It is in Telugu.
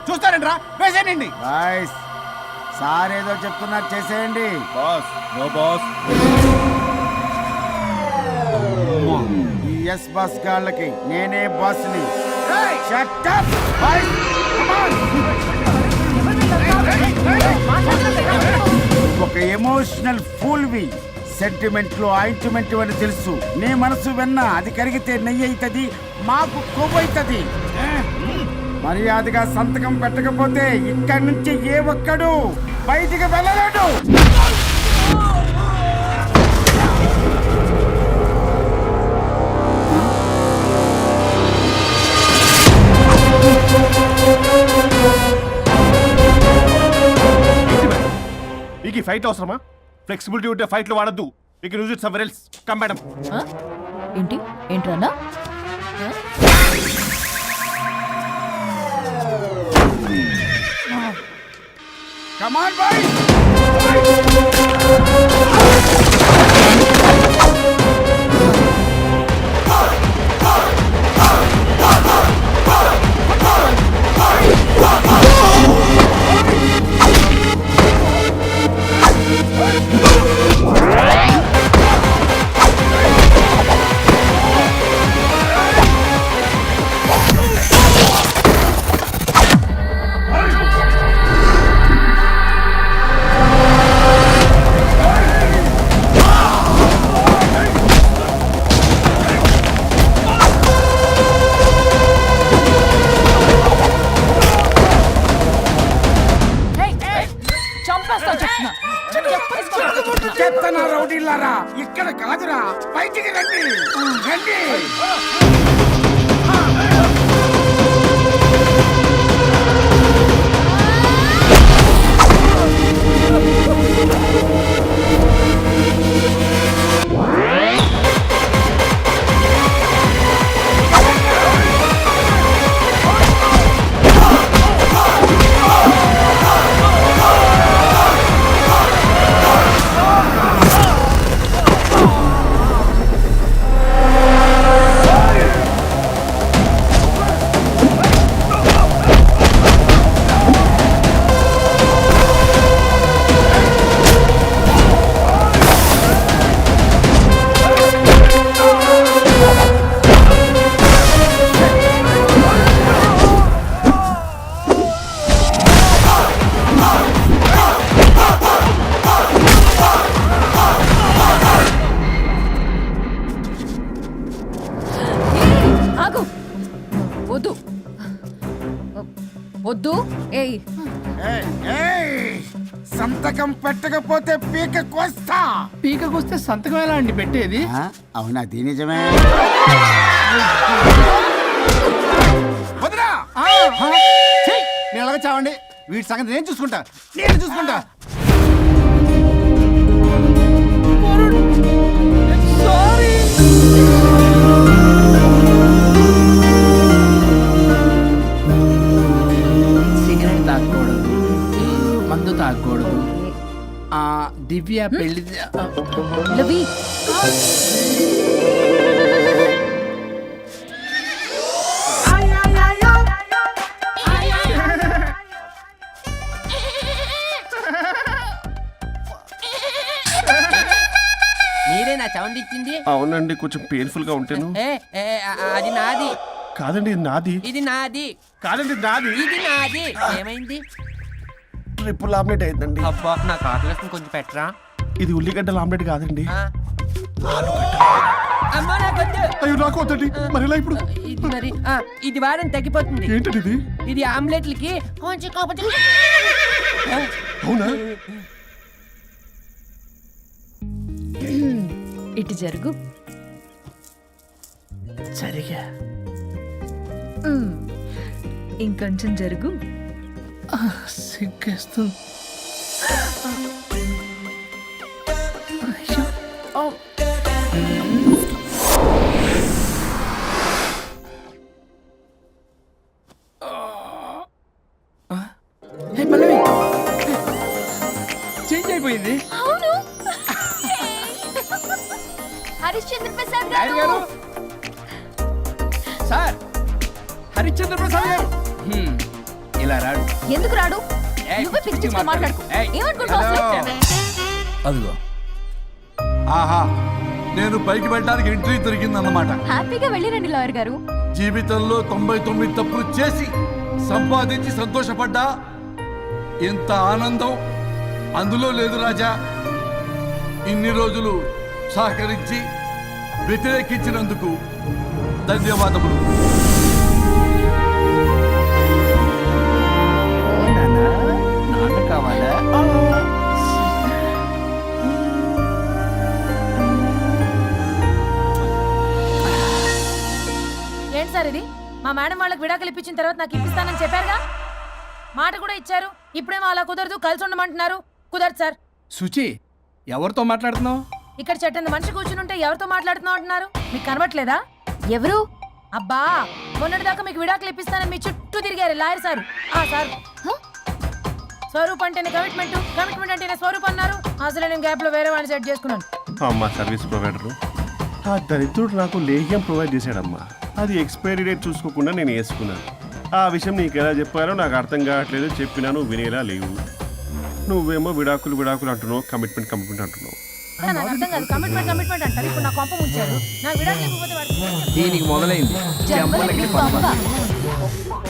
చూస్తారంట్రా, వేసేయండి. బాయ్స్ సార్ ఏదో చెప్తున్నారు, చేసేయండి. Boss no boss. ఈ ఎస్ బస్ గాళ్ళకి నేనే బాస్ని. Shut up, boys. Come on. ఒక ఎమోషనల్ ఫూల్వి. సెంటిమెంట్ లో ఆయింట్మెంట్ అని తెలుసు. నీ మనసు వెన్న, అది కరిగితే నెయ్యి అవుతుంది, మాకు కొవ్వు అవుతుంది. మర్యాదగా సంతకం పెట్టకపోతే ఇక్కడి నుంచి ఏ ఒక్కడు బయటికి వెళ్ళలేడు. మీకు ఈ ఫైట్ అవసరమా? ఫ్లెక్సిబిలిటీ ఉంటే ఫైట్లు వాడద్దు. You can use it somewhere else. Come madam. ఏంట్రన్నా? Come on, boys. చెత్తనా రౌడీలారా, ఇక్కడ కాదురా, బయటికి రండి రండి. వద్దు. సంతకం పెట్టకపోతే పీక కోస్తా. పీకకొస్తే సంతకం ఎలా అండి పెట్టేది? అవునా, అది నిజమే. వదినా, నేను అలాగే చావండి. వీటి సంగతి నేను చూసుకుంటా. సిగరెట్ తాగకూడదు, మందు తాగకూడదు. దివ్య పెళ్లి లవి. మీరే నా సౌండ్ ఇచ్చింది? అవునండి, కొంచెం పెయిన్ఫుల్ గా ఉంటాను. అది నాది కాదండి, ఇది నాది. ఇది నాది కాదండి, నాది. ఇది నాది. ఏమైంది? ట్రిపుల్ ఆమ్లెట్ అయిందండి. అబ్బా, నాకు ఆకలిస్తుంది, కొంచెం పెట్టరా. ఇది ఉల్లిగడ్డల ఆమ్లెట్ కాదండి. అమ్మా నాకొద్దు. అయ్యో, నాకు వద్దండి. మరి ఇలా ఇప్పుడు ఇది మరి ఇది వారం తగ్గిపోతుంది. ఏంటండి ఇది? ఇది ఆమ్లెట్లకి కొంచెం అవునా? ఇటు జరుగు. సరిగా ఇంకొంచెం జరుగు. సిగ్గేస్తుంది. చేంజ్ అయిపోయింది. హరిశ్చంద్ర ప్రసాద్ గారు. సార్, హరిశ్చంద్ర ప్రసాద్ గారు. ఇలా రాడు. ఎందుకు రాడు ఏయ్, నువ్వే పిచ్చి పిచ్చిగా మాట్లాడుకో ఏయ్, ఏమనుకుంటావు అసలు? అదిగో ఆహా నేను పైకి వెళ్ళడానికి ఎంట్రీ దొరికిందన్నమాట. హ్యాపీగా వెళ్ళిరండి లాయర్ గారు. జీవితంలో 99 తప్పులు చేసి సంపాదించి సంతోషపడ్డా ఇంత ఆనందం అందులో లేదు రాజా. ఇన్ని రోజులు సహకరించి వ్యతిరేకించినందుకు ధన్యవాదములు. ఓ నాన్న, నాన్న కావాలా? ఏంటి సార్ ఇది? మా మేడం వాళ్ళకి విడాకులు ఇప్పించిన తర్వాత నాకు ఇప్పిస్తానని చెప్పారుగా, మాట కూడా ఇచ్చారు. ఇప్పుడేమో అలా కుదరదు, కలిసి ఉండమంటున్నారు. కుదరదు సార్. సుచి, ఎవరితో మాట్లాడుతున్నావు? ఇక్కడ చెట్టంత మనిషి కూర్చుని ఉంటే ఎవరితో మాట్లాడుతున్నావు అంటున్నారు? మీకు కనబట్లేదా? ఎవరు? అబ్బా, మొన్నటిదాకా మీకు విడాకులు ఇప్పిస్తానని మీ చుట్టూ తిరిగారు లాయర్ సార్. ఆ సార్ స్వరూప్ అంటేనే కమిట్మెంట్, కమిట్మెంట్ అంటేనే స్వరూప్ అన్నారు. అసలు నేను గ్యాప్ లో వేరే వాడిని సెట్ చేసుకున్నాను. అమ్మా సర్వీస్ ప్రొవైడరు ఆ దరిద్రుడు నాకు లేహ్యం ప్రొవైడ్ చేశాడమ్మా. అది ఎక్స్పైరీ డేట్ చూసుకోకుండా నేను వేసుకున్నాను. ఆ విషయం నీకు ఎలా చెప్పారో నాకు అర్థం కావట్లేదు. చెప్పినాను వినేలా లేవు. నువ్వేమో విడాకులు విడాకులు అంటున్నావు, కమిట్మెంట్ కమిట్మెంట్ అంటున్నావు. నాకు అర్థం కాదు. కమిట్మెంట్ కమిట్మెంట్ అంటారు. ఇప్పుడు నా కొంప ముంచారు. నాకు విడాకులు ఇవ్వకపోతే వాడికి దీనికి మొదలైంది జంబలకి జంబలకి పంప. పంప.